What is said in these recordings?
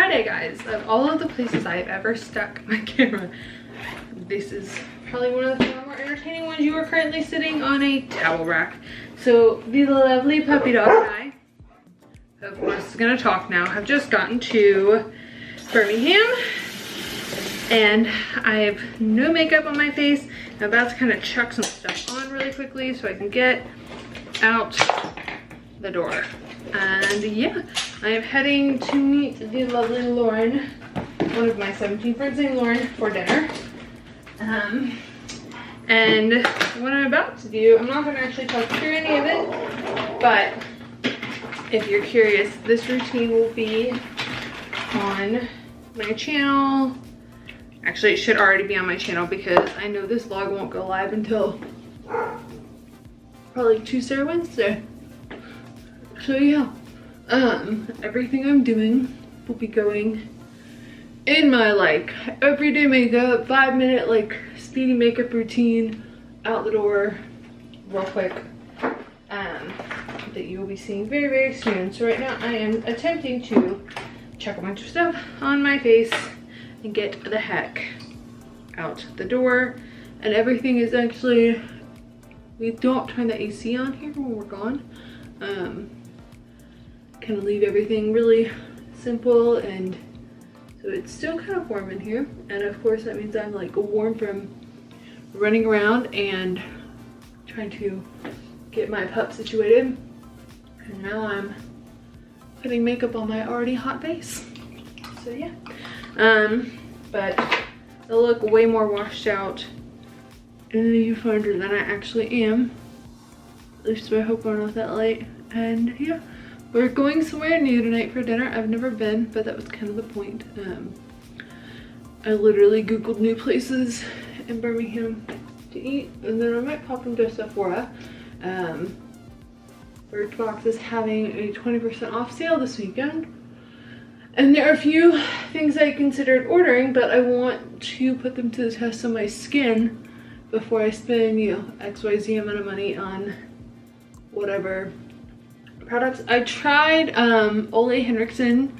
Friday, guys. Of all of the places I have ever stuck my camera, this is probably one of the far more entertaining ones. You are currently sitting on a towel rack. So the lovely puppy dog and I, of course, is gonna talk now, have just gotten to Birmingham, and I have no makeup on my face. I'm about to kind of chuck some stuff on really quickly so I can get out the door. And yeah, I am heading to meet the lovely Lauren, one of my 17 friends named Lauren, for dinner. And what I'm about to do, I'm not going to actually talk through any of it, but if you're curious, this routine will be on my channel. Actually, it should already be on my channel because I know this vlog won't go live until probably Tuesday or Wednesday. So yeah, everything I'm doing will be going in my like everyday makeup, 5-minute like speedy makeup routine, out the door real quick, that you will be seeing very, very soon. So right now I am attempting to check a bunch of stuff on my face and get the heck out the door. And everything is actually, we don't turn the AC on here when we're gone. Kind of leave everything really simple, and so it's still kind of warm in here. And of course that means I'm like warm from running around and trying to get my pup situated. And now I'm putting makeup on my already hot face. So yeah, but I look way more washed out in the viewfinder than I actually am. At least I hope I'm not that late. And yeah, we're going somewhere new tonight for dinner. I've never been, but that was kind of the point. I literally googled new places in Birmingham to eat, and then I might pop into Sephora. Birchbox is having a 20% off sale this weekend, and there are a few things I considered ordering, but I want to put them to the test on my skin before I spend, you know, XYZ amount of money on whatever products. I tried Ole Henriksen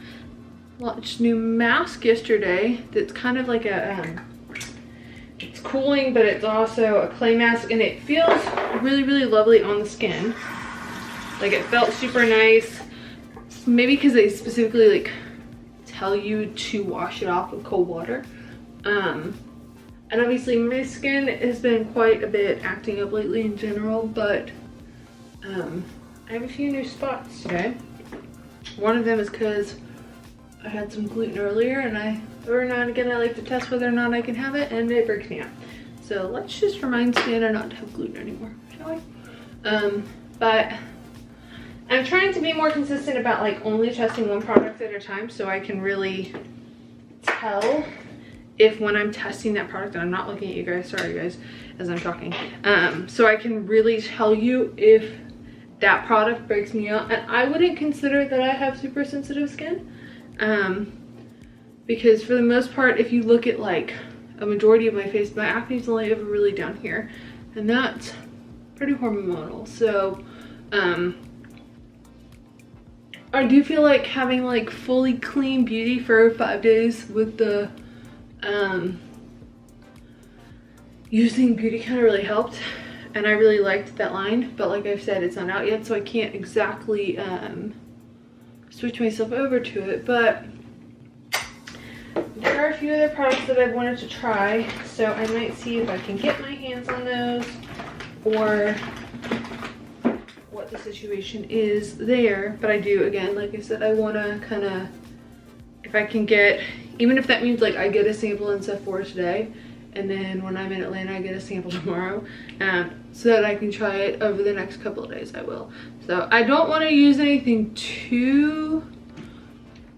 launched new mask yesterday that's kind of like a it's cooling, but it's also a clay mask, and it feels really, really lovely on the skin. Like, it felt super nice. Maybe because they specifically like tell you to wash it off with cold water. And obviously my skin has been quite a bit acting up lately in general, but I have a few new spots today. One of them is because I had some gluten earlier, and every now and again I like to test whether or not I can have it, and it breaks me out. So let's just remind Santa not to have gluten anymore, shall we? But I'm trying to be more consistent about like only testing one product at a time, so I can really tell if when I'm testing that product, and I'm not looking at you guys, sorry guys, as I'm talking, so I can really tell you if that product breaks me out. And I wouldn't consider that I have super sensitive skin, because for the most part, if you look at like a majority of my face, my acne is only ever really down here, and that's pretty hormonal. So I do feel like having like fully clean beauty for 5 days with the using beauty kind of really helped, and I really liked that line. But like I've said, it's not out yet, so I can't exactly switch myself over to it. But there are a few other products that I've wanted to try, so I might see if I can get my hands on those, or what the situation is there. But I do, again, like I said, I want to kind of, if I can get, even if that means like I get a sample in Sephora today, and then when I'm in Atlanta I get a sample tomorrow, so that I can try it over the next couple of days, I will. So I don't want to use anything too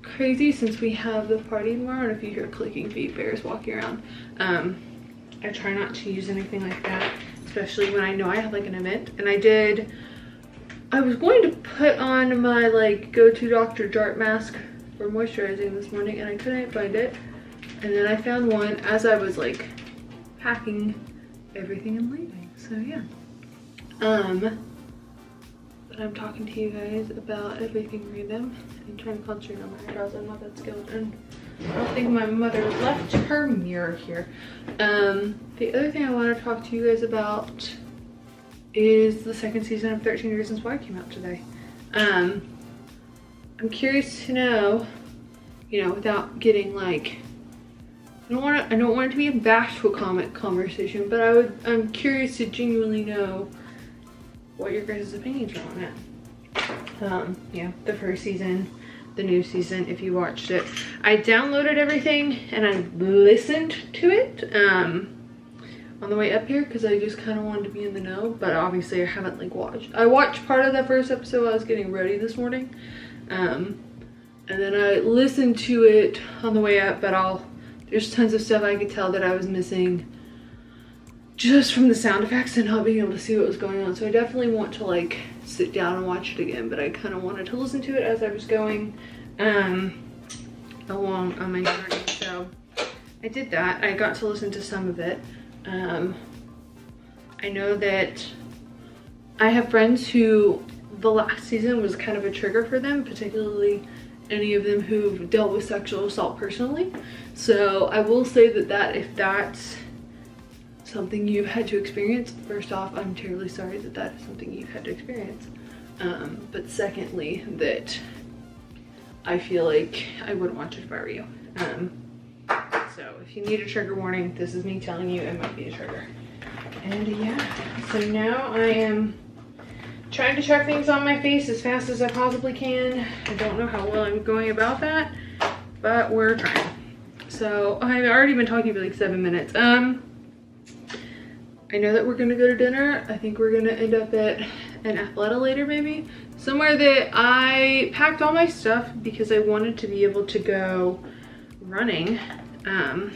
crazy since we have the party tomorrow, and if you hear clicking feet, bears walking around, I try not to use anything like that, especially when I know I have like an event. And I was going to put on my like go-to Dr. Jart mask for moisturizing this morning, and I couldn't find it, and then I found one as I was like packing everything and leaving. So yeah, time talking to you guys about everything random and trying to concentrate on my eyebrows. I'm not that skilled, and I don't think my mother left her mirror here. The other thing I want to talk to you guys about is the second season of 13 Reasons Why came out today. I'm curious to know, you know, without getting like, I don't want it to be a bashful comment conversation, but I'm curious to genuinely know what your guys' opinions are on it. Yeah, the first season, the new season, if you watched it. I downloaded everything and I listened to it on the way up here because I just kind of wanted to be in the know, but obviously I haven't like watched. I watched part of that first episode while I was getting ready this morning, and then I listened to it on the way up, but there's tons of stuff I could tell that I was missing just from the sound effects and not being able to see what was going on. So I definitely want to like sit down and watch it again, but I kind of wanted to listen to it as I was going along on my journey. So I did that. I got to listen to some of it. I know that I have friends who the last season was kind of a trigger for them, particularly any of them who've dealt with sexual assault personally. So I will say that if that's something you've had to experience, first off, I'm terribly sorry that that is something you've had to experience. But secondly, that I feel like I wouldn't watch it if I were you. So if you need a trigger warning, this is me telling you it might be a trigger. And yeah, so now I am trying to track things on my face as fast as I possibly can. I don't know how well I'm going about that, but we're trying. So I've already been talking for like 7 minutes. I know that we're gonna go to dinner. I think we're gonna end up at an Athleta later, maybe. Somewhere that I packed all my stuff because I wanted to be able to go running. I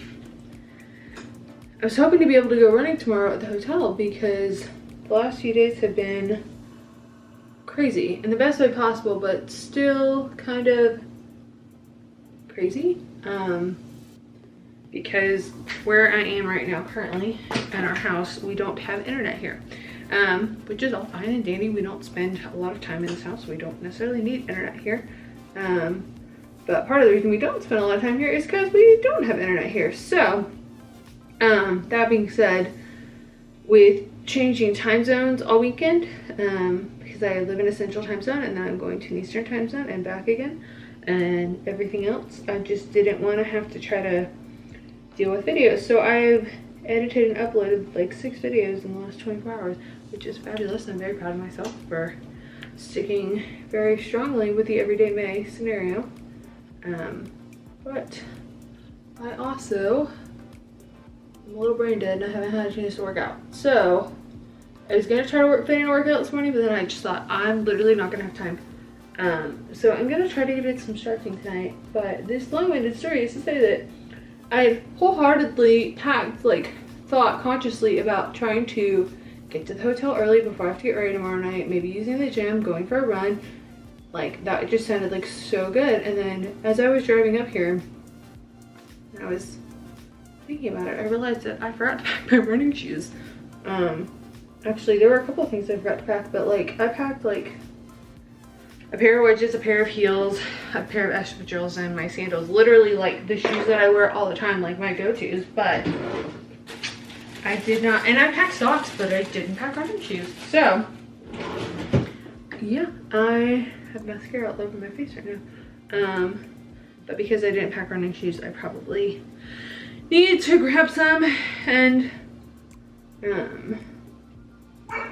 was hoping to be able to go running tomorrow at the hotel because the last few days have been crazy in the best way possible, but still kind of crazy. Because where I am right now currently at our house, we don't have internet here, which is all fine and dandy. We don't spend a lot of time in this house. We don't necessarily need internet here. But part of the reason we don't spend a lot of time here is because we don't have internet here. So that being said, with changing time zones all weekend, because I live in a central time zone and then I'm going to an eastern time zone and back again and everything else, I just didn't want to have to try to deal with videos. So I've edited and uploaded like 6 videos in the last 24 hours, which is fabulous. I'm very proud of myself for sticking very strongly with the everyday May scenario. But I also am a little brain dead and I haven't had a chance to work out. So I was gonna try to fit in a workout this morning, but then I just thought I'm literally not gonna have time. So I'm gonna try to get in some stretching tonight. But this long-winded story is to say that I wholeheartedly thought consciously about trying to get to the hotel early before I have to get ready tomorrow night, maybe using the gym, going for a run. Like that, it just sounded like so good. And then as I was driving up here, and I was thinking about it, I realized that I forgot to pack my running shoes. Actually, there were a couple of things I forgot to pack, but like I packed like a pair of wedges, a pair of heels, a pair of espadrilles, and my sandals. Literally like the shoes that I wear all the time, like my go-tos. But I did not, and I packed socks, but I didn't pack running shoes. So yeah, I have mascara all over my face right now. But because I didn't pack running shoes, I probably need to grab some. And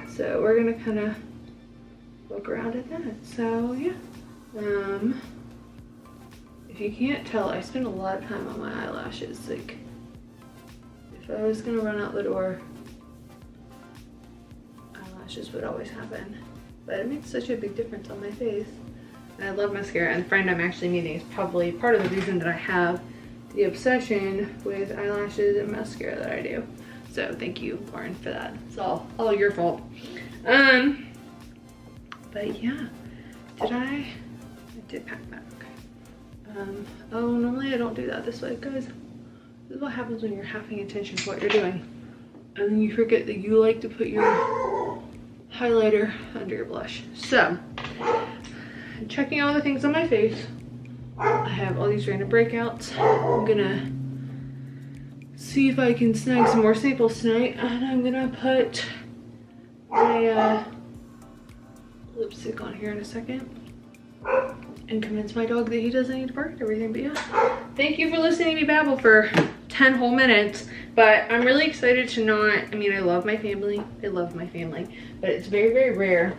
so we're gonna kind of look around at that. So yeah, if you can't tell, I spend a lot of time on my eyelashes. Like if I was gonna run out the door, eyelashes would always happen. But it makes such a big difference on my face. And I love mascara, and the friend I'm actually meeting is probably part of the reason that I have the obsession with eyelashes and mascara that I do. So thank you, Lauren, for that. It's all your fault. But yeah, I did pack that, okay. Oh, normally I don't do that this way, guys. This is what happens when you're half paying attention to what you're doing. And then you forget that you like to put your highlighter under your blush. So, checking all the things on my face. I have all these random breakouts. I'm gonna see if I can snag some more staples tonight, and I'm gonna put my lipstick on here in a second and convince my dog that he doesn't need to bark at everything. But yeah, thank you for listening to me babble for 10 whole minutes. But I'm really excited to not, I mean, I love my family, but it's very, very rare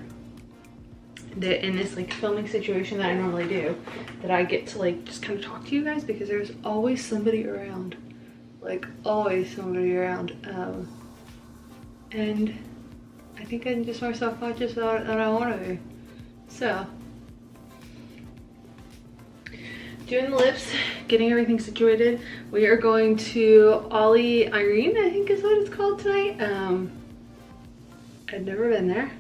that in this like filming situation that I normally do, that I get to like just kind of talk to you guys, because there's always somebody around, like always somebody around. And I think I'm just more self-conscious about it than I want to be. So, doing the lips, getting everything situated. We are going to Ollie Irene, I think is what it's called tonight. I've never been there,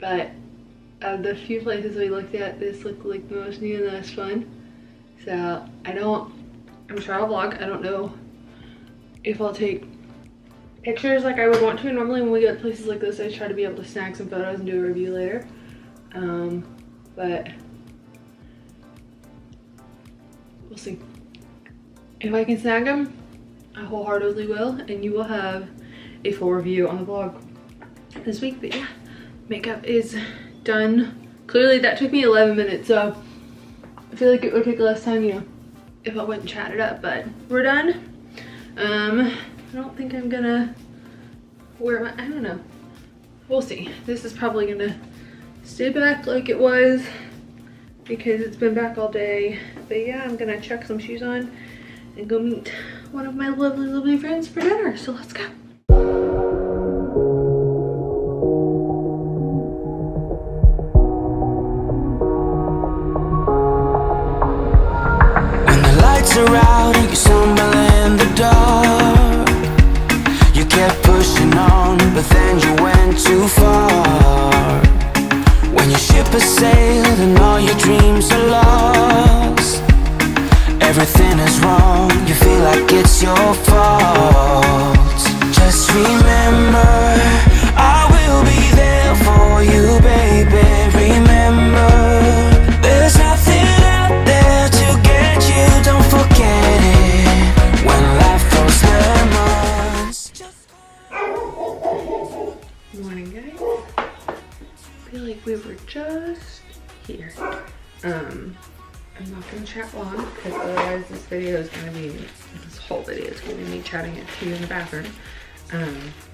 but of the few places we looked at, this looked like the most new and the most fun. So I'm sure I'll vlog. I don't know if I'll take pictures like I would want to. Normally when we go to places like this, I try to be able to snag some photos and do a review later. But we'll see. If I can snag them, I wholeheartedly will, and you will have a full review on the vlog this week. But yeah, makeup is done. Clearly that took me 11 minutes, so I feel like it would take less time, you know, if I wouldn't chat it up. But we're done. I don't think I'm gonna wear my, I don't know. We'll see. This is probably gonna stay back like it was because it's been back all day. But yeah, I'm gonna chuck some shoes on and go meet one of my lovely, lovely friends for dinner. So let's go. When the lights are out and you stumble in the dark, you kept pushing on, but then you went too far. When your ship has sailed and all your dreams are lost, everything is wrong, you feel like it's your fault. Just remember, I will be there for you, baby. Remember, there's nothing out there to get you, don't forget it. When life throws lemons. Morning, guys. I feel like we were just here. I'm not gonna chat long because otherwise this video is gonna be, this whole video is gonna be me chatting to you in the bathroom,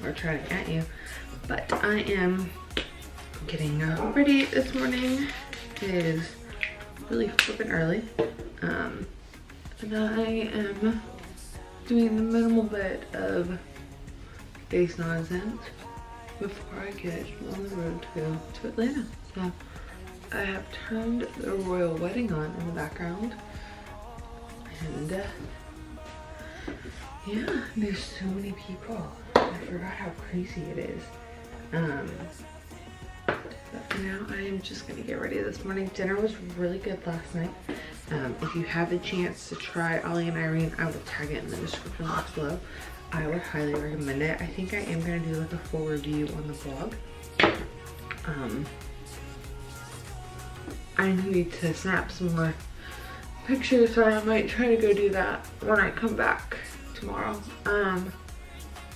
or chatting at you. But I am getting ready this morning. It is really flipping early, and I am doing the minimal bit of face nonsense before I get on the road to Atlanta. So I have turned the royal wedding on in the background, and yeah, there's so many people. I forgot how crazy it is. But now I am just gonna get ready this morning. Dinner was really good last night. If you have the chance to try Ollie and Irene, I will tag it in the description box below. I would highly recommend it. I think I am gonna do like a full review on the vlog. I need to snap some more pictures, so I might try to go do that when I come back tomorrow.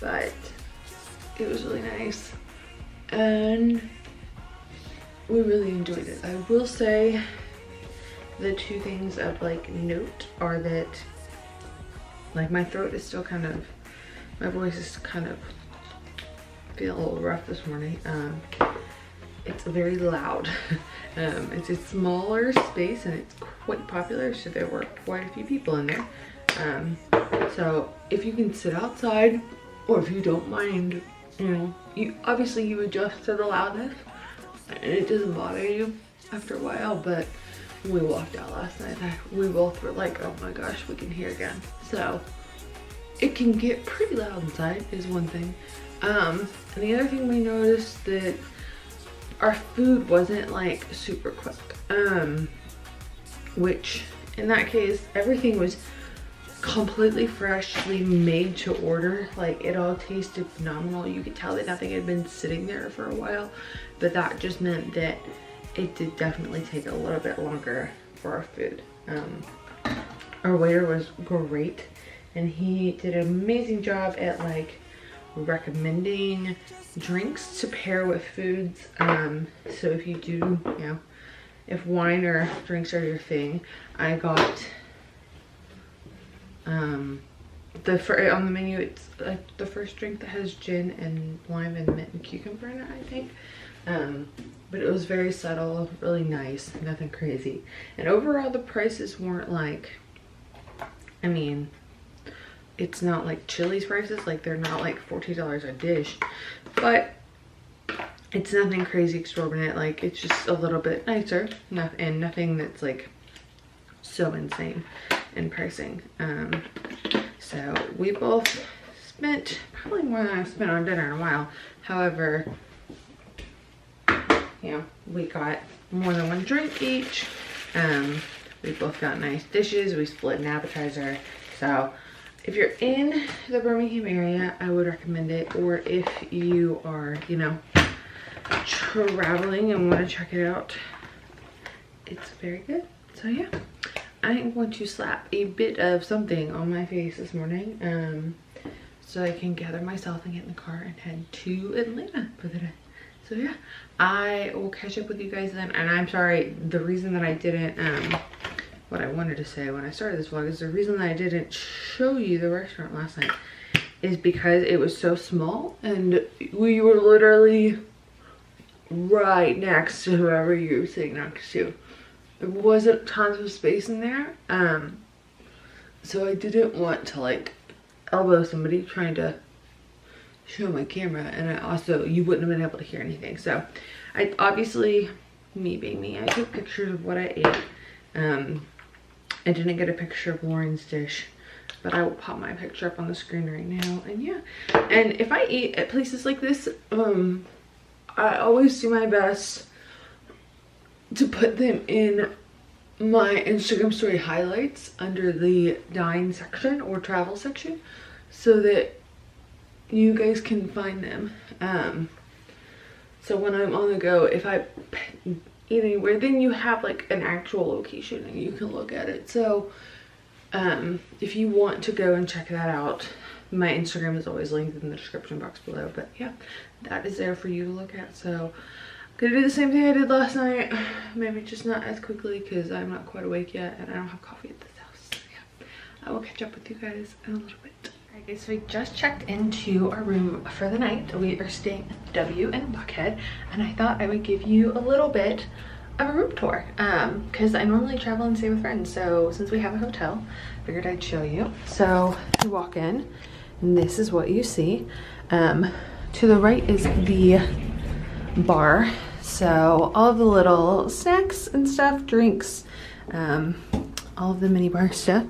But it was really nice and we really enjoyed it. I will say the two things of like note are that like my throat is still kind of, my voice is kind of feeling a little rough this morning. It's very loud. It's a smaller space and it's quite popular, so there were quite a few people in there. So if you can sit outside, or if you don't mind, you know, you obviously you adjust to the loudness and it doesn't bother you after a while. But when we walked out last night, we both were like, oh my gosh, we can hear again. So it can get pretty loud inside is one thing. And the other thing we noticed that our food wasn't like super quick, which in that case everything was completely freshly made to order. Like, it all tasted phenomenal. You could tell that nothing had been sitting there for a while, but that just meant that it did definitely take a little bit longer for our food. Our waiter was great, and he did an amazing job at like recommending drinks to pair with foods. So if you do, you know, if wine or drinks are your thing, I got on the menu, it's like the first drink that has gin and lime and mint and cucumber in it, I think. But it was very subtle, really nice, nothing crazy. And overall the prices weren't like, I mean, it's not like Chili's prices, like they're not like $14 a dish, but it's nothing crazy exorbitant. Like, it's just a little bit nicer, and nothing that's like so insane in pricing. So we both spent probably more than I've spent on dinner in a while. However, you know, we got more than one drink each. We both got nice dishes. We split an appetizer. So if you're in the Birmingham area, I would recommend it. Or if you are, you know, traveling and want to check it out, it's very good. So yeah, I'm going to slap a bit of something on my face this morning, so I can gather myself and get in the car and head to Atlanta for the day. So yeah, I will catch up with you guys then. And I'm sorry, the reason that I didn't, what I wanted to say when I started this vlog is the reason that I didn't show you the restaurant last night is because it was so small and we were literally right next to whoever you were sitting next to. There wasn't tons of space in there, so I didn't want to like elbow somebody trying to show my camera, and I also, you wouldn't have been able to hear anything. So I obviously, me being me, I took pictures of what I ate. I didn't get a picture of Lauren's dish, but I will pop my picture up on the screen right now. And yeah, and if I eat at places like this, I always do my best to put them in my Instagram story highlights under the dine section or travel section, so that you guys can find them. So when I'm on the go, if I eat anywhere, then you have like an actual location and you can look at it. So if you want to go and check that out, my Instagram is always linked in the description box below. But yeah, that is there for you to look at. So I'm gonna do the same thing I did last night, maybe just not as quickly because I'm not quite awake yet and I don't have coffee at this house. So yeah, I will catch up with you guys in a little bit. Alright guys, so we just checked into our room for the night. We are staying at W in Buckhead, and I thought I would give you a little bit of a room tour because I normally travel and stay with friends. So since we have a hotel, figured I'd show you. So you walk in and this is what you see. To the right is the bar, so all of the little snacks and stuff, drinks, all of the mini bar stuff.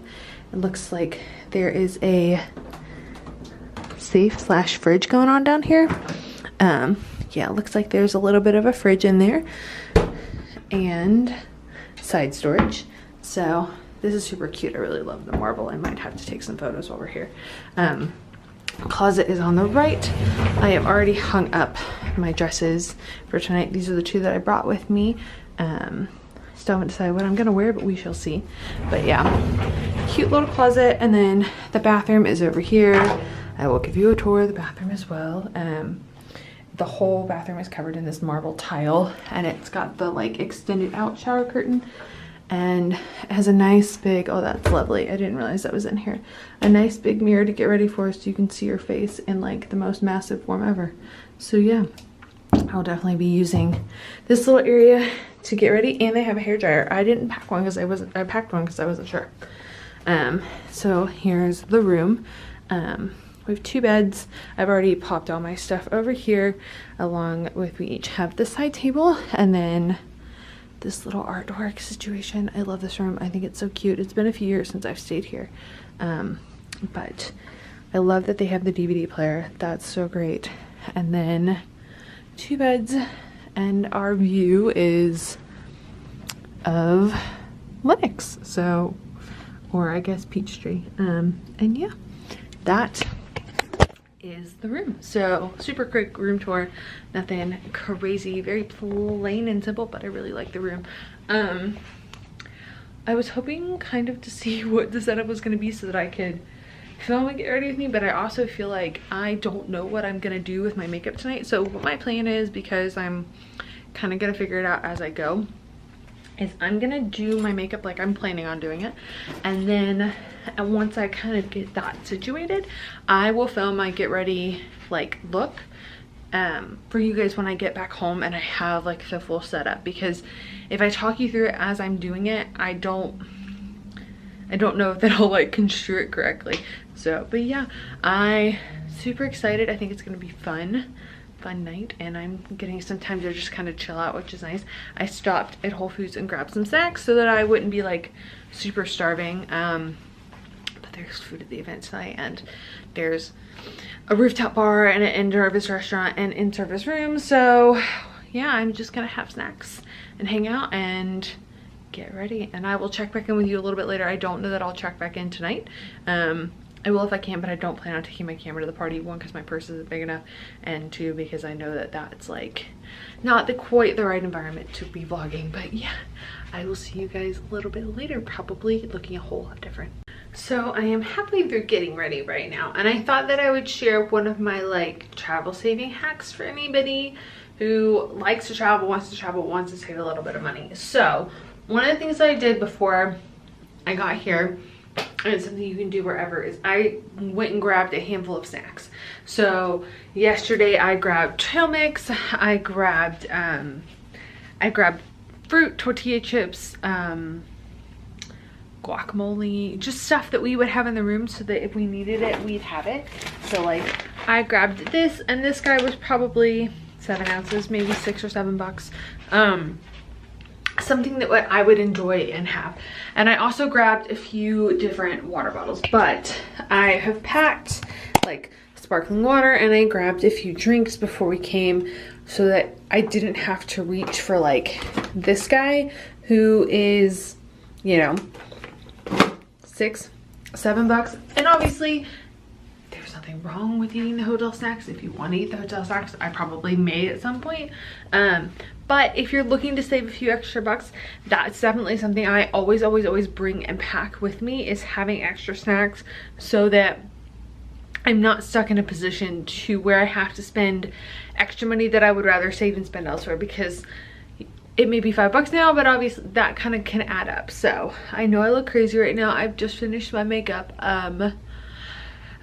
It looks like there is a safe slash fridge going on down here. Yeah, it looks like there's a little bit of a fridge in there and side storage. So this is super cute. I really love the marble. I might have to take some photos while we're here. Closet is on the right. I have already hung up my dresses for tonight. These are the two that I brought with me. Still haven't decided what I'm gonna wear, but we shall see. But yeah, cute little closet. And then the bathroom is over here. I will give you a tour of the bathroom as well. The whole bathroom is covered in this marble tile, and it's got the like extended out shower curtain, and it has a nice big, oh that's lovely, I didn't realize that was in here, a nice big mirror to get ready for, so you can see your face in like the most massive form ever. So yeah, I'll definitely be using this little area to get ready. And they have a hair dryer. I didn't pack one because I packed one because I wasn't sure. So here's the room. We have two beds. I've already popped all my stuff over here, along with, we each have the side table and then this little artwork situation. I love this room. I think it's so cute. It's been a few years since I've stayed here, but I love that they have the DVD player. That's so great. And then two beds, and our view is of Linux. So or I guess Peachtree. And yeah, that is the room. So super quick room tour, nothing crazy, very plain and simple, but I really like the room. I was hoping kind of to see what the setup was going to be so that I could film and get ready with me, but I also feel like I don't know what I'm gonna do with my makeup tonight. So what my plan is, because I'm kind of gonna figure it out as I go, is I'm gonna do my makeup like I'm planning on doing it, and then once I kind of get that situated, I will film my get ready like look for you guys when I get back home and I have like the full setup, because if I talk you through it as I'm doing it, I don't know if that'll like construe it correctly. So but yeah, I super excited. I think it's gonna be fun night, and I'm getting some time to just kind of chill out, which is nice. I stopped at Whole Foods and grabbed some snacks so that I wouldn't be like super starving. But there's food at the event tonight, and there's a rooftop bar and an in-service restaurant and in-service room. So yeah, I'm just gonna have snacks and hang out and get ready, and I will check back in with you a little bit later. I don't know that I'll check back in tonight. I will if I can, but I don't plan on taking my camera to the party. One, because my purse isn't big enough, and two, because I know that that's like not quite the right environment to be vlogging. But yeah, I will see you guys a little bit later, probably looking a whole lot different. So I am halfway through getting ready right now, and I thought that I would share one of my like travel saving hacks for anybody who likes to travel, wants to save a little bit of money. So one of the things that I did before I got here, and it's something you can do wherever, is I went and grabbed a handful of snacks. So yesterday I grabbed trail mix, I grabbed fruit, tortilla chips, guacamole, just stuff that we would have in the room so that if we needed it, we'd have it. So like I grabbed this, and this guy was probably 7 ounces, maybe $6 or $7. Something that I would enjoy and have. And I also grabbed a few different water bottles, but I have packed like sparkling water, and I grabbed a few drinks before we came so that I didn't have to reach for like this guy who is, you know, $6, $7. And obviously there's nothing wrong with eating the hotel snacks. If you want to eat the hotel snacks, I probably may at some point. But if you're looking to save a few extra bucks, that's definitely something I always bring and pack with me, is having extra snacks, so that I'm not stuck in a position to where I have to spend extra money that I would rather save and spend elsewhere, because it may be $5 now, but obviously that kind of can add up. So I know I look crazy right now. I've just finished my makeup.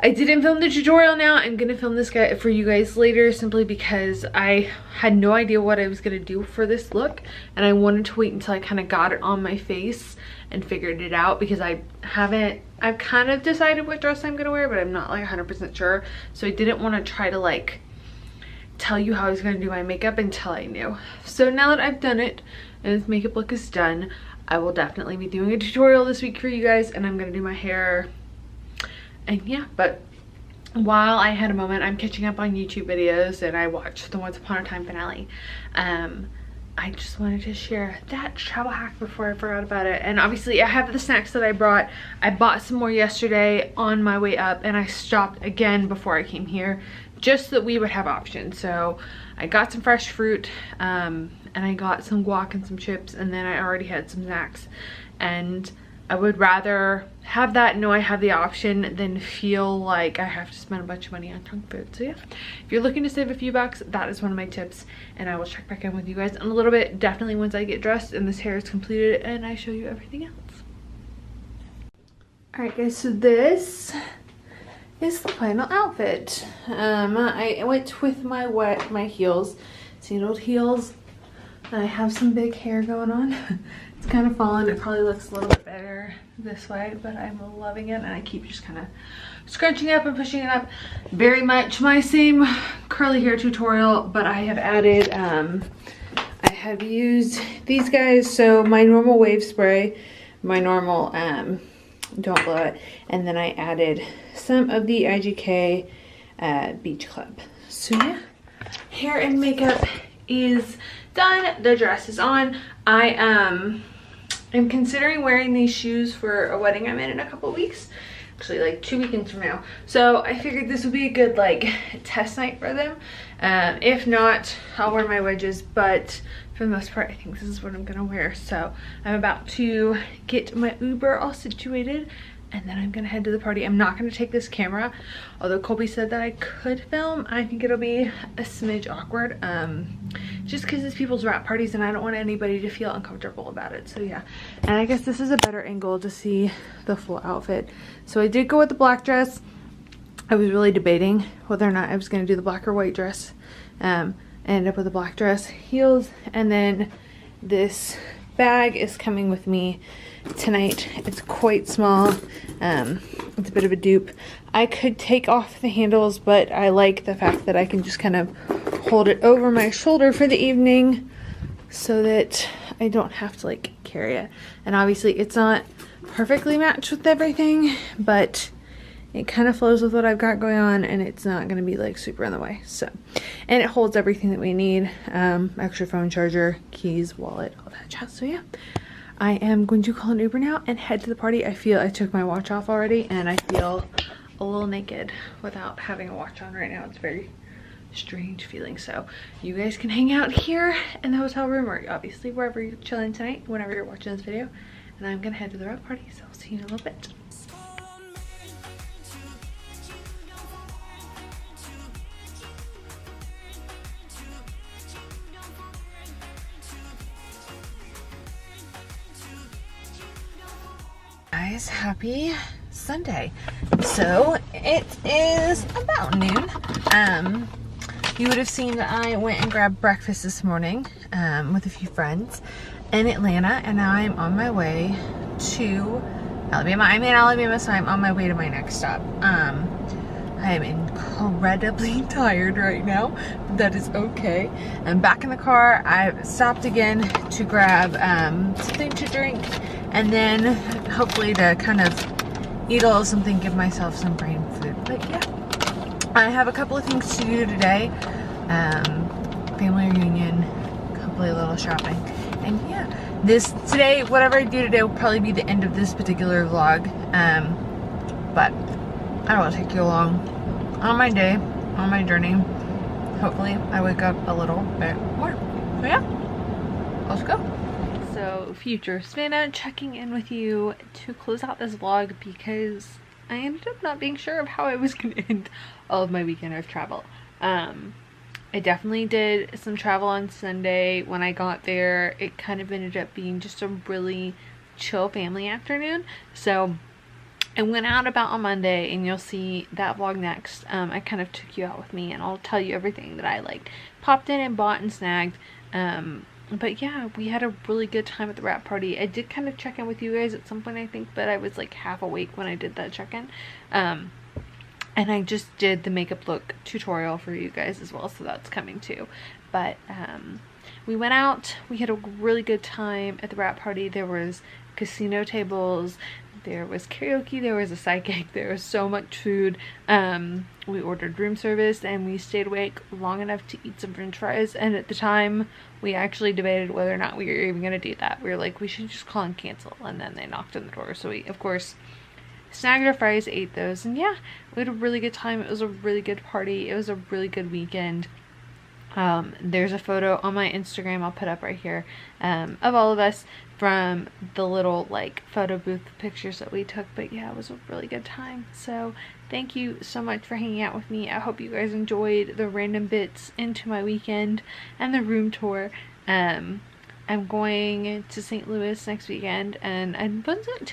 I didn't film the tutorial now. I'm gonna film this guy for you guys later, simply because I had no idea what I was gonna do for this look, and I wanted to wait until I kind of got it on my face and figured it out, because I've kind of decided what dress I'm gonna wear, but I'm not like 100% sure. So I didn't want to try to like tell you how I was gonna do my makeup until I knew. So now that I've done it and this makeup look is done, I will definitely be doing a tutorial this week for you guys, and I'm gonna do my hair. And yeah, but while I had a moment, I'm catching up on YouTube videos, and I watched the Once Upon a Time finale. I just wanted to share that travel hack before I forgot about it. And obviously I have the snacks that I brought. I bought some more yesterday on my way up, and I stopped again before I came here, just so that we would have options. So I got some fresh fruit, and I got some guac and some chips, and then I already had some snacks. And I would rather have that, know I have the option, than feel like I have to spend a bunch of money on junk food. So yeah, if you're looking to save a few bucks, that is one of my tips, and I will check back in with you guys in a little bit, definitely once I get dressed and this hair is completed and I show you everything else. Alright guys, so this is the final outfit. I went with my heels, sandaled heels. I have some big hair going on. It's kind of fallen. It probably looks a little bit better this way, but I'm loving it, and I keep just kind of scrunching up and pushing it up. Very much my same curly hair tutorial, but I have added, I have used these guys. So my normal wave spray, my normal don't blow it, and then I added some of the IGK Beach Club. So yeah, hair and makeup is done. The dress is on. I I'm considering wearing these shoes for a wedding I'm in a couple of weeks. Actually, like 2 weekends from now. So I figured this would be a good like test night for them. If not, I'll wear my wedges, but for the most part, I think this is what I'm gonna wear. So I'm about to get my Uber all situated, and then I'm gonna head to the party. I'm not gonna take this camera, although Colby said that I could film. I think it'll be a smidge awkward, just because it's people's wrap parties and I don't want anybody to feel uncomfortable about it. So yeah, and I guess this is a better angle to see the full outfit. So I did go with the black dress. I was really debating whether or not I was gonna do the black or white dress. I ended up with a black dress, heels, and then this bag is coming with me tonight. It's quite small. It's a bit of a dupe. I could take off the handles, but I like the fact that I can just kind of hold it over my shoulder for the evening so that I don't have to like carry it. And obviously it's not perfectly matched with everything, but it kind of flows with what I've got going on, and it's not going to be like super in the way. So, and it holds everything that we need. Extra phone charger, keys, wallet, all that jazz. So yeah, I am going to call an Uber now and head to the party. I feel I took my watch off already, and I feel a little naked without having a watch on right now. It's very strange feeling. So you guys can hang out here in the hotel room, or obviously wherever you're chilling tonight, whenever you're watching this video. And I'm gonna head to the wrap party, so I'll see you in a little bit. Guys, happy Sunday. So it is about noon. You would have seen that I went and grabbed breakfast this morning with a few friends in Atlanta, and now I'm on my way to Alabama. I'm in Alabama, so I'm on my way to my next stop. I am incredibly tired right now, but that is okay. I'm back in the car. I stopped again to grab something to drink, and then hopefully to kind of eat a little something, give myself some brain food. But yeah, I have a couple of things to do today. Family reunion, hopefully a little shopping. And yeah, today, whatever I do today will probably be the end of this particular vlog. But I don't want to take you along on my day, on my journey. Hopefully I wake up a little bit more. So yeah, let's go. So future Savannah checking in with you to close out this vlog, because I ended up not being sure of how I was going to end all of my weekend of travel. I definitely did some travel on Sunday. When I got there, it kind of ended up being just a really chill family afternoon. So I went out about on Monday, and you'll see that vlog next. I kind of took you out with me, and I'll tell you everything that I like popped in and bought and snagged. But yeah, we had a really good time at the wrap party. I did kind of check in with you guys at some point, I think, but I was like half awake when I did that check-in. And I just did the makeup look tutorial for you guys as well, so that's coming too. But we went out, we had a really good time at the wrap party. There was casino tables, there was karaoke, there was a psychic, there was so much food. We ordered room service, and we stayed awake long enough to eat some french fries. And at the time, we actually debated whether or not we were even going to do that. We were like, we should just call and cancel. And then they knocked on the door, so we, of course, snagged our fries, ate those, and yeah, we had a really good time. It was a really good party. It was a really good weekend. There's a photo on my Instagram I'll put up right here of all of us from the little like photo booth pictures that we took. But yeah, it was a really good time. So thank you so much for hanging out with me. I hope you guys enjoyed the random bits into my weekend and the room tour. I'm going to St. Louis next weekend, and I wasn't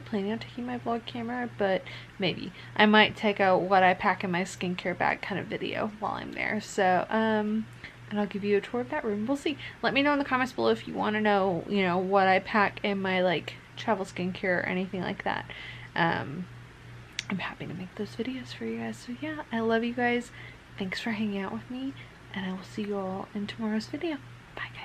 planning on taking my vlog camera, but maybe I might take a what I pack in my skincare bag kind of video while I'm there. So and I'll give you a tour of that room. We'll see. Let me know in the comments below if you want to know, you know, what I pack in my like travel skincare or anything like that. I'm happy to make those videos for you guys. So yeah, I love you guys. Thanks for hanging out with me, and I will see you all in tomorrow's video. Bye guys.